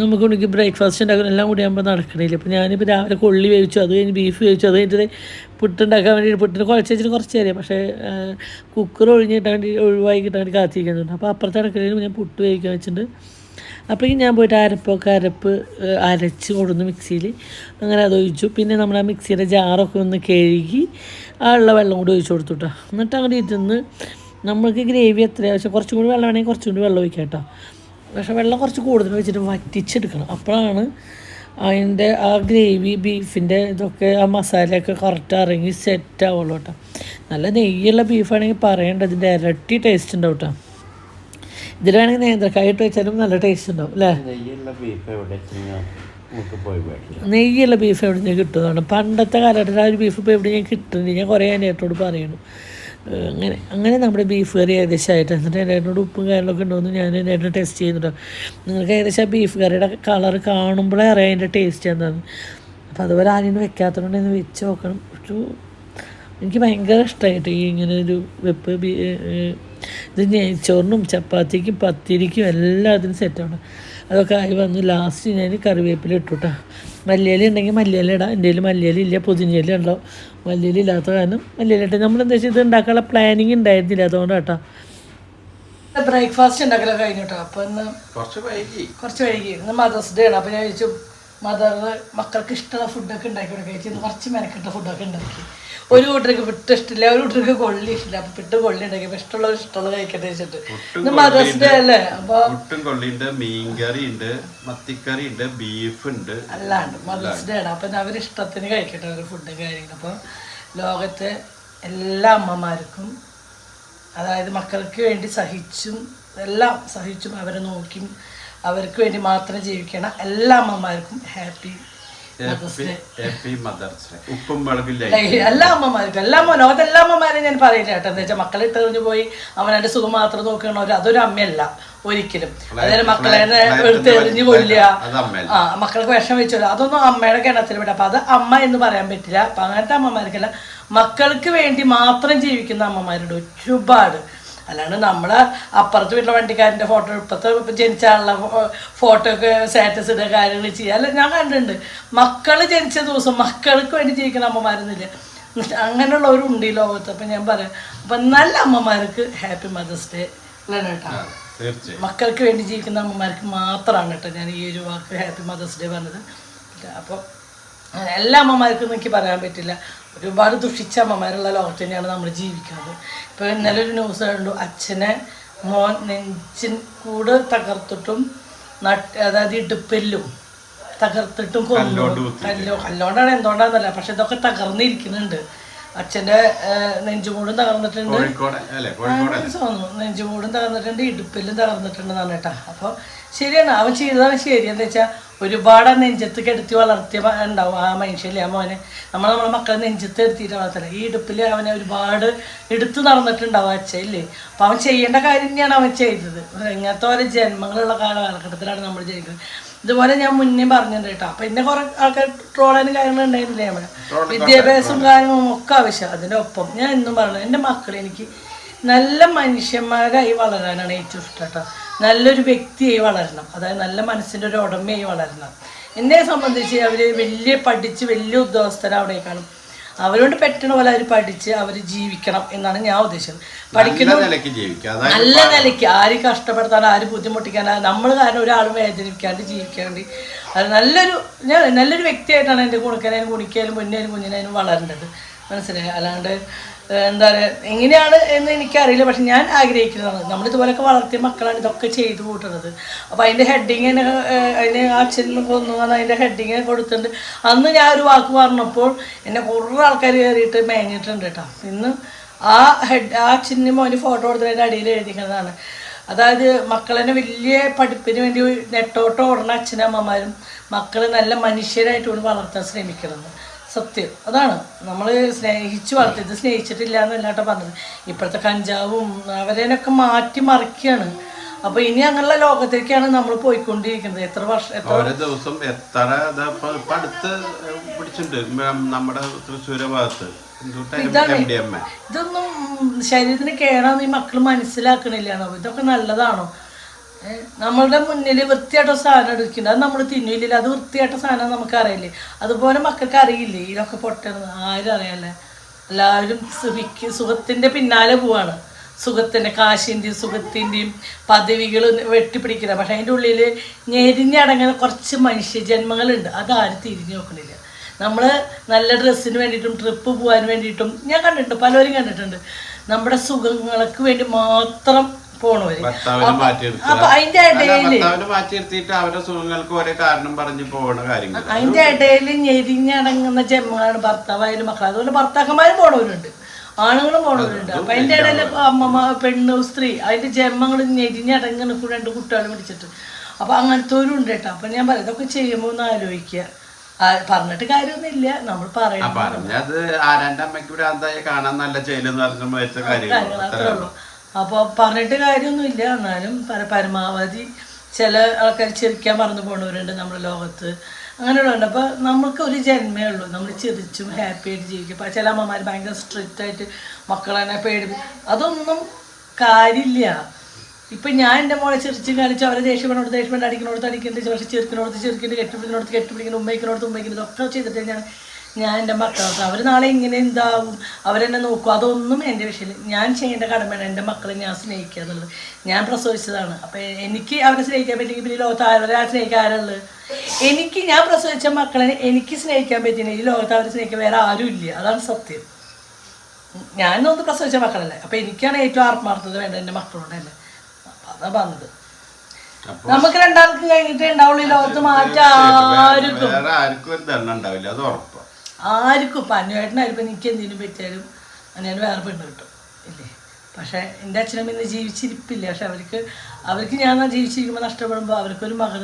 നമുക്കുണ്ടെങ്കിൽ ബ്രേക്ക്ഫാസ്റ്റ് ഉണ്ടാക്കുന്ന എല്ലാം കൂടി ആകുമ്പോൾ നടക്കണില്ല. ഇപ്പോൾ ഞാനിപ്പോൾ രാവിലെ കൊള്ളി വേവിച്ചു, അത് കഴിഞ്ഞ് ബീഫ് വേവിച്ചു, അത് കഴിഞ്ഞിട്ട് പുട്ടുണ്ടാക്കാൻ വേണ്ടി പുട്ടിന് കുഴച്ച് വെച്ചിട്ട് കുറച്ച് നേരം, പക്ഷേ കുക്കർ ഒഴിവാക്കി കിട്ടാൻ വേണ്ടി കാത്തിരിക്കുന്നുണ്ട്. അപ്പോൾ അപ്പുറത്തെ അടുക്കളയിൽ ഞാൻ പുട്ട് വേവിക്കാൻ വെച്ചിട്ടുണ്ട്. അപ്പോഴേക്കും ഞാൻ പോയിട്ട് അരപ്പ് അരച്ച് കൊടുന്നു മിക്സിയിൽ. അങ്ങനെ അത് ഒഴിച്ചു. പിന്നെ നമ്മൾ ആ മിക്സിയുടെ ജാറൊക്കെ ഒന്ന് കഴുകി ആ ഉള്ള വെള്ളം കൂടി ഒഴിച്ചു കൊടുത്തു കേട്ടോ. എന്നിട്ട് അങ്ങനെ ഇരുന്ന് നമ്മൾക്ക് ഗ്രേവി എത്രയാണ്, പക്ഷേ കുറച്ചും കൂടി വെള്ളം വേണമെങ്കിൽ കുറച്ചും കൂടി വെള്ളം ഒഴിക്കാം കേട്ടോ. പക്ഷേ വെള്ളം കുറച്ച് കൂടുതൽ വെച്ചിട്ട് വറ്റിച്ചെടുക്കണം. അപ്പോഴാണ് അതിൻ്റെ ആ ഗ്രേവി ബീഫിൻ്റെ ഇതൊക്കെ ആ മസാലയൊക്കെ കറക്റ്റ് ഇറങ്ങി സെറ്റ് ആവുള്ളൂ കേട്ടോ. നല്ല നെയ്യുള്ള ബീഫാണെങ്കിൽ പറയേണ്ട, ഇതിൻ്റെ ഇരട്ടി ടേസ്റ്റ് ഉണ്ടാവും കേട്ടോ. ഇതിൽ വേണമെങ്കിൽ നേന്ത്രക്കായ ഇട്ട് വെച്ചാലും നല്ല ടേസ്റ്റ് ഉണ്ടാവും അല്ലേ. നെയ്യുള്ള ബീഫ് എവിടെ ഞാൻ കിട്ടുന്നതാണ്. പണ്ടത്തെ കാലഘട്ടത്തിൽ ആ ഒരു ബീഫ് ഇപ്പോൾ എവിടെ ഞാൻ കിട്ടുന്നില്ല. ഞാൻ കുറേ ഏട്ടനോട് പറയുന്നു. അങ്ങനെ നമ്മുടെ ബീഫ് കറി ഏകദേശം ആയിട്ട്, എന്നിട്ട് ഏട്ടനോട് ഉപ്പും കാര്യങ്ങളൊക്കെ ഉണ്ടോയെന്ന് ഞാൻ ഏട്ടൻ ടെസ്റ്റ് ചെയ്യുന്നുണ്ടോ. നിങ്ങൾക്ക് ഏകദേശം ആ ബീഫ് കറിയുടെ കളർ കാണുമ്പോഴേ അറിയാം അതിൻ്റെ ടേസ്റ്റ് എന്താണെന്ന്. അപ്പോൾ അതുപോലെ ആരെയും വെക്കാത്തതുകൊണ്ട് ഇന്ന് വെച്ച് നോക്കണം. എനിക്ക് ഭയങ്കര ഇഷ്ടമായിട്ട് ഈ ഇങ്ങനെ ഒരു വെപ്പ്. ഇത് നെയ്ച്ചോറിനും ചപ്പാത്തിക്കും പത്തിരിക്കും എല്ലാത്തിനും സെറ്റാണ്. അതൊക്കെ ആയി വന്നു. ലാസ്റ്റ് ഞാൻ കറിവേപ്പില ഇട്ടു കേട്ടോ. മല്ലിയില ഉണ്ടെങ്കിൽ മല്ലിയില ഇടാം. എൻ്റെ കയ്യിൽ മല്ലിയില ഇല്ല, പുതിനയില ഉണ്ടാവും. മല്ലിയില ഇല്ലാത്ത കാരണം മല്ലിയില ഇട്ട് നമ്മളെന്താ വെച്ചാൽ ഇത് ഉണ്ടാക്കാനുള്ള പ്ലാനിങ് ഉണ്ടായിരുന്നില്ല, അതുകൊണ്ട് കേട്ടോ. ബ്രേക്ക്ഫാസ്റ്റ് ഉണ്ടാക്കലൊക്കെ കഴിഞ്ഞു കേട്ടോ. അപ്പോൾ ഇന്ന് കുറച്ച് വൈകി. ഇന്ന് മദേഴ്സ് ഡേ ആണ്. അപ്പോൾ ഞാൻ ചോദിച്ചു മക്കൾക്ക് ഇഷ്ടമുള്ള ഫുഡൊക്കെ ഉണ്ടാക്കി കൊടുക്കുക. ഇന്ന് കുറച്ച് മെനക്കെട്ട ഫുഡൊക്കെ ഉണ്ടാക്കി. ഒരു കൂട്ടർക്ക് പിട്ട് ഇഷ്ടമില്ല, ഒരു കൂട്ടർക്ക് കൊള്ളി ഇഷ്ടമില്ല. അപ്പൊ പിട്ട് കൊള്ളി ഉണ്ടാക്കി ഇഷ്ടമുള്ള കഴിക്കട്ടെ വെച്ചിട്ട്. ഇന്ന് മദേഴ്സ് ഡേ അല്ലേ. അപ്പൊ കൊള്ളിണ്ട്, മീൻകറി ഉണ്ട്, മത്തിക്കറി ഉണ്ട്, ബീഫ് ഉണ്ട്, അല്ലാണ്ട് മദേഴ്സ് ഡേ ആണ്. അപ്പൊ അവര് ഇഷ്ടത്തിന് കഴിക്കട്ടെ അവര് ഫുഡും കാര്യങ്ങളും. അപ്പൊ ലോകത്തെ എല്ലാ അമ്മമാർക്കും, അതായത് മക്കൾക്ക് വേണ്ടി സഹിച്ചും അവരെ നോക്കിയും അവർക്ക് വേണ്ടി മാത്രം ജീവിക്കണ എല്ലാ അമ്മമാർക്കും ഹാപ്പി എല്ലാ അമ്മമാർക്കും, ലോകത്തെ എല്ലാ അമ്മമാരെയും ഞാൻ പറയില്ല കേട്ടോ. എന്താ വെച്ചാൽ മക്കളെ ഇട്ടെറിഞ്ഞു പോയി അവനവന്റെ സുഖം മാത്രം നോക്കണവർ അതൊരു അമ്മയല്ല ഒരിക്കലും. അതായത് മക്കളെ എടുത്തെറിഞ്ഞു കൊല്ലുക, മക്കൾക്ക് വിഷം വെച്ചല്ലോ, അതൊന്നും അമ്മയുടെ കിണത്തിൽ വിടാം. അപ്പൊ അത് അമ്മ എന്ന് പറയാൻ പറ്റില്ല. അപ്പൊ അങ്ങനത്തെ അമ്മമാർക്കല്ല, മക്കൾക്ക് വേണ്ടി മാത്രം ജീവിക്കുന്ന അമ്മമാരുടെ ഒരുപാട്. അല്ലാണ്ട് നമ്മളെ അപ്പുറത്ത് വീട്ടിലെ വണ്ടിക്കാരൻ്റെ ഫോട്ടോ, ഇപ്പോഴത്തെ ജനിച്ച ആളുടെ ഫോട്ടോ ഒക്കെ സ്റ്റാറ്റസ് ഇടുക, കാര്യങ്ങൾ ചെയ്യുക. അല്ല, ഞാൻ കണ്ടിട്ടുണ്ട് മക്കൾ ജനിച്ച ദിവസം മക്കൾക്ക് വേണ്ടി ജീവിക്കുന്ന അമ്മമാരൊന്നുമില്ല. അങ്ങനെയുള്ളവരുണ്ട് ഈ ലോകത്ത്. അപ്പം ഞാൻ പറയാം, അപ്പം നല്ല അമ്മമാർക്ക് ഹാപ്പി മദേഴ്സ് ഡേ അല്ലേ കേട്ടോ. മക്കൾക്ക് വേണ്ടി ജീവിക്കുന്ന അമ്മമാർക്ക് മാത്രമാണ് കേട്ടോ ഞാൻ ഈ ഒരു വാക്ക് ഹാപ്പി മദേഴ്സ് ഡേ പറഞ്ഞത്. അപ്പോൾ എല്ലാ അമ്മമാർക്കും എനിക്ക് പറയാൻ പറ്റില്ല. ഒരുപാട് ദുഷിച്ച അമ്മമാരുള്ള ലോകത്ത് തന്നെയാണ് നമ്മൾ ജീവിക്കുന്നത്. ഇപ്പോൾ ഇന്നലെ ഒരു ന്യൂസ് കണ്ടു, അച്ഛനെ മോൻ നെഞ്ചിൻ കൂട് തകർത്തിട്ടും അതായത് ഇടുപ്പെല്ലും തകർത്തിട്ടും കല്ലോണ്ടാണ് എന്തുകൊണ്ടാന്നല്ല, പക്ഷെ ഇതൊക്കെ തകർന്നിരിക്കുന്നുണ്ട്. അച്ഛൻ്റെ നെഞ്ചുമൂടും തകർന്നിട്ടുണ്ട്, നെഞ്ചുമൂടും തകർന്നിട്ടുണ്ട്, ഇടുപ്പെല്ലും തകർന്നിട്ടുണ്ടെന്നാണ് കേട്ടോ. അപ്പോൾ ശരിയാണ്, അവൻ ചെയ്തതാണ് ശരി. എന്താ വെച്ചാൽ ഒരുപാട് നെഞ്ചത്ത് കെടുത്തി വളർത്തിയ ഉണ്ടാവും ആ മനുഷ്യല്ലേ, ആ മോനെ. നമ്മളെ മക്കളെ നെഞ്ചത്ത് എടുത്തിട്ട് വളർത്തില്ല. ഈ ഇടുപ്പിൽ അവനെ ഒരുപാട് എടുത്തു നടന്നിട്ടുണ്ടാവും അച്ഛൻ ഇല്ലേ. അപ്പം അവൻ ചെയ്യേണ്ട കാര്യം തന്നെയാണ് അവൻ ചെയ്തത്. ഇങ്ങനത്തെ ഓരോ ജന്മങ്ങളുള്ള കാലഘട്ടത്തിലാണ് നമ്മൾ ജയിക്കുന്നത്. ഇതുപോലെ ഞാൻ മുന്നേ പറഞ്ഞിട്ടുണ്ട് കേട്ടോ. അപ്പം എന്നെ കുറെ ആൾക്കാർ ട്രോളാനും കാര്യങ്ങളും ഉണ്ടായിരുന്നില്ലേ. നമ്മുടെ വിദ്യാഭ്യാസവും കാര്യങ്ങളും ഒക്കെ ആവശ്യം. അതിൻ്റെ ഒപ്പം ഞാൻ എന്നും പറഞ്ഞു, എൻ്റെ മക്കൾ എനിക്ക് നല്ല മനുഷ്യന്മാരായി വളരാനാണ് ഏറ്റവും ഇഷ്ടം കേട്ടോ. നല്ലൊരു വ്യക്തിയായി വളരണം, അതായത് നല്ല മനസ്സിൻ്റെ ഒരു ഉടമയായി വളരണം. എന്നെ സംബന്ധിച്ച് അവർ വലിയ പഠിച്ച് വലിയ ഉദ്യോഗസ്ഥരവിടെ കാണും. അവരോട് പറ്റണ പോലെ അവർ പഠിച്ച് അവർ ജീവിക്കണം എന്നാണ് ഞാൻ ഉദ്ദേശിച്ചത്. പഠിക്കുന്ന നല്ല നിലയ്ക്ക് ആരും കഷ്ടപ്പെടുത്താൻ ആരും ബുദ്ധിമുട്ടിക്കാൻ നമ്മൾ കാരണം ഒരാളും വേദനിപ്പിക്കാണ്ട് ജീവിക്കാൻ വേണ്ടി അത് നല്ലൊരു വ്യക്തിയായിട്ടാണ് എൻ്റെ കുണിക്കാനും മുന്നേനും കുഞ്ഞിനായാലും വളരേണ്ടത്. മനസ്സിലായി? അല്ലാണ്ട് എന്താ പറയുക എങ്ങനെയാണ് എന്ന് എനിക്കറിയില്ല. പക്ഷെ ഞാൻ ആഗ്രഹിക്കുന്നതാണ് നമ്മളിതുപോലെയൊക്കെ വളർത്തിയ മക്കളാണ് ഇതൊക്കെ ചെയ്തു കൂട്ടുന്നത്. അപ്പോൾ അതിൻ്റെ ഹെഡിങ് അതിന് അച്ഛനും കൊന്നു അതിൻ്റെ ഹെഡിങ് കൊടുത്തിട്ടുണ്ട്. അന്ന് ഞാൻ ഒരു വാക്ക് പറഞ്ഞപ്പോൾ എന്നെ കുറേ ആൾക്കാർ കയറിയിട്ട് മേഞ്ഞിട്ടുണ്ട് കേട്ടോ. ഇന്ന് ആ അച്ഛനും മോന് ഫോട്ടോ കൊടുത്തതിൻ്റെ അടിയിൽ എഴുതിക്കുന്നതാണ്. അതായത് മക്കളെന്നെ വലിയ പഠിപ്പിന് വേണ്ടി നെട്ടോട്ട് ഓടുന്ന അച്ഛനമ്മമാരും മക്കളെ നല്ല മനുഷ്യരായിട്ട് കൊണ്ട് വളർത്താൻ ശ്രമിക്കുന്നത്. സത്യം അതാണ്. നമ്മൾ സ്നേഹിച്ച് വളർത്തിയത് സ്നേഹിച്ചിട്ടില്ല എന്നല്ലാട്ടോ പറഞ്ഞത്. ഇപ്പോഴത്തെ കഞ്ചാവും അവരേനൊക്കെ മാറ്റി മറിക്കുകയാണ്. അപ്പോൾ ഇനി അങ്ങനെയുള്ള ലോകത്തേക്കാണ് നമ്മൾ പോയിക്കൊണ്ടിരിക്കുന്നത്. എത്ര ദിവസം എത്ര അടുത്ത് പിടിച്ചിട്ടുണ്ട് നമ്മുടെ തൃശ്ശൂർ ഭാഗത്ത്. ഇതൊന്നും ശരീരത്തിന് കേടാന്ന് ഈ മക്കൾ മനസ്സിലാക്കണില്ലാണോ? ഇതൊക്കെ നല്ലതാണോ? നമ്മളുടെ മുന്നിൽ വൃത്തിയായിട്ട സാധനം എടുക്കുന്നുണ്ട്, അത് നമ്മൾ തിന്നില്ല. അത് വൃത്തിയായിട്ട സാധനം നമുക്കറിയില്ലേ? അതുപോലെ മക്കൾക്ക് അറിയില്ലേ ഇതൊക്കെ പൊട്ടണത്? ആരും അറിയാല്ലേ. എല്ലാവരും സുഖത്തിൻ്റെ പിന്നാലെ പോവാണ്. സുഖത്തിൻ്റെ കാശിൻ്റെയും സുഖത്തിൻ്റെയും പദവികൾ വെട്ടിപ്പിടിക്കുക. പക്ഷെ അതിൻ്റെ ഉള്ളിൽ ഞെരിഞ്ഞടങ്ങുന്ന കുറച്ച് മനുഷ്യജന്മങ്ങളുണ്ട്. അതാരും തിരിഞ്ഞു നോക്കണില്ല. നമ്മൾ നല്ല ഡ്രസ്സിന് വേണ്ടിയിട്ടും ട്രിപ്പ് പോകാൻ വേണ്ടിയിട്ടും ഞാൻ കണ്ടിട്ടുണ്ട്, പലരും കണ്ടിട്ടുണ്ട്. നമ്മുടെ സുഖങ്ങൾക്ക് വേണ്ടി മാത്രം പോണവര്. അപ്പൊ അതിന്റെ ഇടയില് അതിന്റെ ഇടയില് ഞെരിഞ്ഞടങ്ങുന്ന ജന്മങ്ങളാണ് ഭർത്താവായാലും മക്കൾ. അതുപോലെ ഭർത്താക്കന്മാരും പോണവരുണ്ട്, ആണുങ്ങളും പോണവരുണ്ട്. അപ്പൊ അതിന്റെ ഇടയിൽ അമ്മ പെണ്ണ് സ്ത്രീ അതിന്റെ ജന്മങ്ങൾ ഞെരിഞ്ഞടങ്ങുന്ന 2 കുട്ടികളെ പിടിച്ചിട്ട്. അപ്പൊ അങ്ങനത്തെ ഉണ്ട് കേട്ടോ. അപ്പൊ ഞാൻ പറയാം ഇതൊക്കെ ചെയ്യുമ്പോ ഒന്ന് ആലോചിക്കുക. പറഞ്ഞിട്ട് കാര്യമൊന്നുമില്ല, നമ്മൾ പറയുന്നത് അത്രേ ഉള്ളൂ. അപ്പോൾ പറഞ്ഞിട്ട് കാര്യമൊന്നുമില്ല. എന്നാലും പരമാവധി ചില ആൾക്കാർ ചിരിക്കാൻ മറന്നു പോകുന്നവരുണ്ട് നമ്മുടെ ലോകത്ത്, അങ്ങനെയുള്ളതുണ്ട്. അപ്പോൾ നമുക്ക് ഒരു ജന്മേ ഉള്ളൂ, നമ്മൾ ചിരിച്ചും ഹാപ്പി ആയിട്ട് ജീവിക്കും. ചില അമ്മമാർ ഭയങ്കര സ്ട്രിക്റ്റ് ആയിട്ട് മക്കളെ അതൊന്നും കാര്യമില്ല. ഇപ്പം ഞാൻ എൻ്റെ മോളെ ചിരിച്ചും കാണിച്ചു അവരെ ദേഷ്യപ്പെടോട് അടിക്കണോടത്ത് അടിക്കുന്നുണ്ട്, പക്ഷേ ചെറുക്കിനോടത്ത് കെട്ടിപ്പിടിക്കണോടത്ത് ഉമ്മയ്ക്കിനോടത്ത് ഇതൊക്കെ ചെയ്തിട്ട് ഞാൻ എൻ്റെ മക്കളോട് അവർ നാളെ ഇങ്ങനെ എന്താവും അവരെന്നെ നോക്കും. അതൊന്നും എൻ്റെ വിഷയമില്ല. ഞാൻ ചെയ്യേണ്ട കടമയാണ് എൻ്റെ മക്കളെ ഞാൻ സ്നേഹിക്കുക എന്നുള്ളത്. ഞാൻ പ്രസവിച്ചതാണ്. അപ്പം എനിക്ക് അവരെ സ്നേഹിക്കാൻ പറ്റിയെങ്കിൽ പിന്നെ ലോകത്ത് അവരെ സ്നേഹിക്കാൻ ആരുള്ളത്? ഞാൻ പ്രസവിച്ച മക്കളെ എനിക്ക് സ്നേഹിക്കാൻ പറ്റിയില്ല. ഈ ലോകത്ത് അവരെ സ്നേഹിക്കാൻ വേറെ ആരും ഇല്ല. അതാണ് സത്യം. ഞാനൊന്ന് പ്രസവിച്ച മക്കളല്ലേ. അപ്പം എനിക്കാണ് ഏറ്റവും ആത്മാർത്ഥത വേണ്ടത് എൻ്റെ മക്കളോട് തന്നെ. അപ്പം അതാ പറഞ്ഞത്. നമുക്ക് 2 ആൾക്ക് കഴിഞ്ഞിട്ടേ ഉണ്ടാവുള്ളൂ ഈ ലോകത്ത് മാറ്റാം. ആർക്കും ഇപ്പം അന്വേഷണമായിരിക്കും എനിക്ക് എന്തെങ്കിലും പറ്റിയാലും ഞാൻ വേറെ പെണ്ണ് കിട്ടും ഇല്ലേ? പക്ഷേ എൻ്റെ അച്ഛനും ഇന്ന് ജീവിച്ചിരിപ്പില്ല. പക്ഷെ അവർക്ക് ഞാൻ ജീവിച്ചിരിക്കുമ്പോൾ നഷ്ടപ്പെടുമ്പോൾ അവർക്കൊരു മകൻ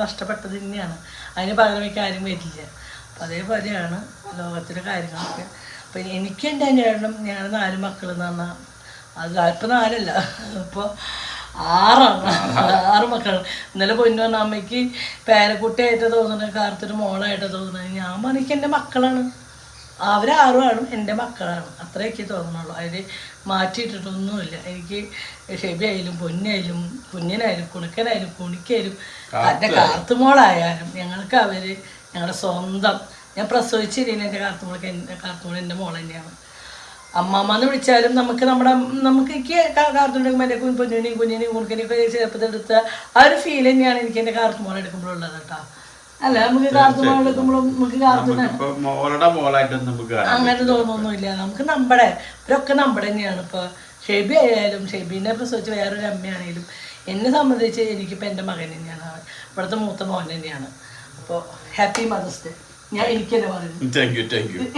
നഷ്ടപ്പെട്ടത് തന്നെയാണ്. അതിന് പകരം എനിക്ക് ആരും വരില്ല. അപ്പം അതേപോലെയാണ് ലോകത്തിലെ കാര്യങ്ങളൊക്കെ. അപ്പം എനിക്ക് എൻ്റെ അന്വേഷണം ഞങ്ങൾ 4 മക്കൾ എന്ന് പറഞ്ഞാൽ അത് ഇപ്പം 4 ഇപ്പോൾ 6 മക്കൾ. ഇന്നലെ പൊന്നു പറഞ്ഞ അമ്മയ്ക്ക് പേരക്കുട്ടിയായിട്ട് തോന്നുന്നത്, കാർത്തിന് മോളായിട്ട് തോന്നുന്നത്. ഞാൻ പറഞ്ഞെനിക്ക് എൻ്റെ മക്കളാണ്, അവരാറും എൻ്റെ മക്കളാണ്. അത്രയൊക്കെ തോന്നുന്നുള്ളൂ. അതിൽ മാറ്റിയിട്ടിട്ടൊന്നുമില്ല. എനിക്ക് ഷെബിയായാലും പൊന്നായാലും കുഞ്ഞിനായാലും കുണുക്കനായാലും കുണിക്കായാലും എൻ്റെ കാർത്തുമോളായാലും ഞങ്ങൾക്ക് അവർ ഞങ്ങളുടെ സ്വന്തം. ഞാൻ പ്രസവിച്ചിരിക്കുന്ന എൻ്റെ കാർത്തുമോൾ എൻ്റെ മോൾ തന്നെയാണ്. അമ്മമ്മന്ന് വിളിച്ചാലും നമുക്ക് എനിക്ക് കാർത്തുണ്ടെങ്കിൽ എൻ്റെ പൊന്നിനെയും കുണിക്കനെയും ചെറുപ്പത്തെടുത്ത ആ ഒരു ഫീൽ തന്നെയാണ് എനിക്ക് എൻ്റെ കാർത്തുമോൾ എടുക്കുമ്പോഴുള്ളത് കേട്ടോ. അല്ല നമുക്ക് കാർത്തുമോൾ എടുക്കുമ്പോഴും നമുക്ക് അങ്ങനെ തോന്നുന്നൊന്നുമില്ല. നമുക്ക് ഇവരൊക്കെ നമ്മുടെ തന്നെയാണ്. ഇപ്പോൾ ഷെബി ആയാലും ഷെബീനെ പ്രസവിച്ച് വേറൊരു അമ്മയാണെങ്കിലും എന്നെ സംബന്ധിച്ച് എനിക്കിപ്പോൾ എൻ്റെ മകൻ തന്നെയാണ്, ഇവിടുത്തെ മൂത്ത മോൻ തന്നെയാണ്. അപ്പോൾ ഹാപ്പി മദേഴ്സ് ഡേ. ഞാൻ എനിക്ക് തന്നെ പറയുന്നു.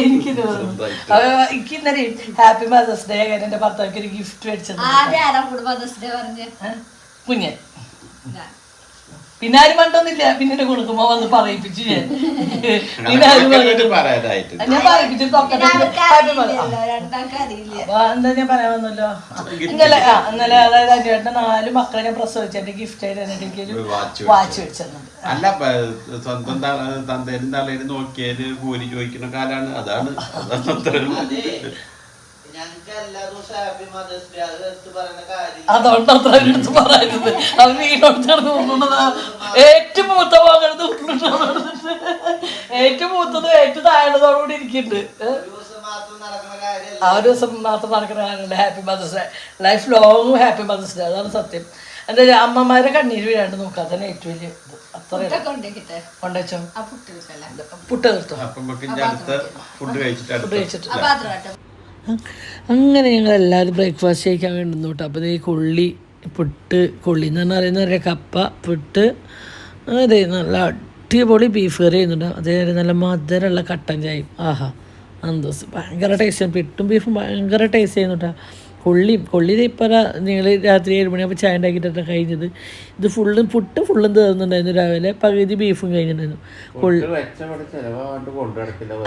എനിക്കെന്നെ പറയുന്നു. എനിക്ക് ഇന്നലെ ഹാപ്പി മദേഴ്സ് ഡേ. എൻ്റെ ഭർത്താവിക്ക് ഒരു ഗിഫ്റ്റ് മേടിച്ചത് കുഞ്ഞൻ. പിന്നെ ആരും പണ്ടൊന്നുമില്ല. പിന്നെ എന്റെ കൊടുക്കുമ്പോ വന്ന് പറയിപ്പിച്ചു ഞാൻ. പിന്നെ ആരും ഞാൻ പറയിപ്പിച്ചു. എന്താ ഞാൻ പറയാൻ വന്നല്ലോ ഇന്നലെ അതായത് അന്വേഷണ 4 മക്കളെ ഞാൻ പ്രസവിച്ചു. എന്റെ ഗിഫ്റ്റ് ആയിട്ട് എനിക്കൊരു വാച്ച് വെച്ചിരുന്നത്. അല്ല സ്വന്തം തന്തേരും തള്ളേരും നോക്കിയാല് കൂലി ചോദിക്കുന്ന കാലാണ്. അതാണ് അതുകൊണ്ട് അത്ര എടുത്ത് പറയുന്നത് അത് വീടോട്ടാണ് തോന്നുന്നത്. ഏറ്റവും മൂത്ത മകനത് ഏറ്റവും മൂത്തത് ഏറ്റവും താഴത്തോടുകൂടി ഇരിക്കുന്നുണ്ട്. ആ ഒരു ദിവസം മാത്രം നടക്കുന്ന കാര്യമല്ല. Happy Mother's Day, life long happy Mother's Day. അതാണ് സത്യം. എൻ്റെ അമ്മമാരെ കണ്ണീര് വീഴാണ്ട് നോക്കുക, അതന്നെ ഏറ്റവും വലിയ ഇത്. അത്ര കൊണ്ടുവച്ചോ പുട്ട് തീർത്തോ ഫുഡ് കഴിച്ചിട്ട് അങ്ങനെ ഞങ്ങൾ എല്ലാവരും ബ്രേക്ക്ഫാസ്റ്റ് കഴിക്കാൻ വേണ്ടി കേട്ടോ. അപ്പോൾ ഈ കൊള്ളി എന്ന് പറഞ്ഞാൽ കപ്പ പുട്ട്, അതെ നല്ല അടിപൊളി ബീഫ് കറി ചെയ്യുന്നുണ്ട്. അതേപോലെ നല്ല മധുരമുള്ള കട്ടൻ ചായയും. ആഹാ അന്തോസ് ഭയങ്കര ടേസ്റ്റ്. പിട്ടും ബീഫും ഭയങ്കര ടേസ്റ്റ് ചെയ്യുന്നുണ്ടാ. കൊള്ളി ഇപ്പോൾ നിങ്ങൾ രാത്രി 7 മണിയാകുമ്പോൾ ചായ ഉണ്ടാക്കിയിട്ടാണ് കഴിഞ്ഞത്. ഇത് പുട്ട് ഫുള്ളും തീർന്നുണ്ടായിരുന്നു. രാവിലെ പകുതി ബീഫും കഴിഞ്ഞിട്ടുണ്ടായിരുന്നു.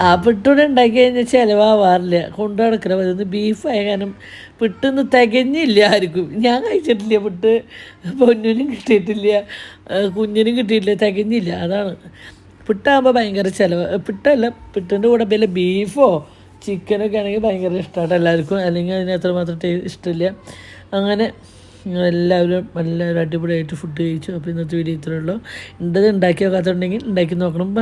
ആ പിട്ടൂടെ ഉണ്ടാക്കി കഴിഞ്ഞാൽ ചിലവാവാറില്ല, കൊണ്ടു നടക്കില്ല. അതൊന്ന് ബീഫായ കാരണം പിട്ടൊന്നും തികഞ്ഞില്ല ആർക്കും. ഞാൻ കഴിച്ചിട്ടില്ല പിട്ട്, പൊന്നിനും കിട്ടിയിട്ടില്ല, കുഞ്ഞിനും കിട്ടിയിട്ടില്ല, തികഞ്ഞില്ല. അതാണ് പിട്ടാകുമ്പോൾ ഭയങ്കര ചിലവ്. പിട്ടല്ല, പിട്ടിൻ്റെ കൂടെ വല്ല ബീഫോ ചിക്കനൊക്കെ ആണെങ്കിൽ ഭയങ്കര ഇഷ്ടമാണ് എല്ലാവർക്കും, അല്ലെങ്കിൽ അതിന് അത്രമാത്രം ഇഷ്ടമില്ല. അങ്ങനെ എല്ലാവരും അടിപൊളിയായിട്ട് ഫുഡ് കഴിച്ചു. അപ്പോൾ ഇന്നത്തെ വീഡിയോ ഇത്രയേ ഉള്ളൂ. ഉണ്ടാക്കി നോക്കാത്തുണ്ടെങ്കിൽ ഉണ്ടാക്കി നോക്കണം.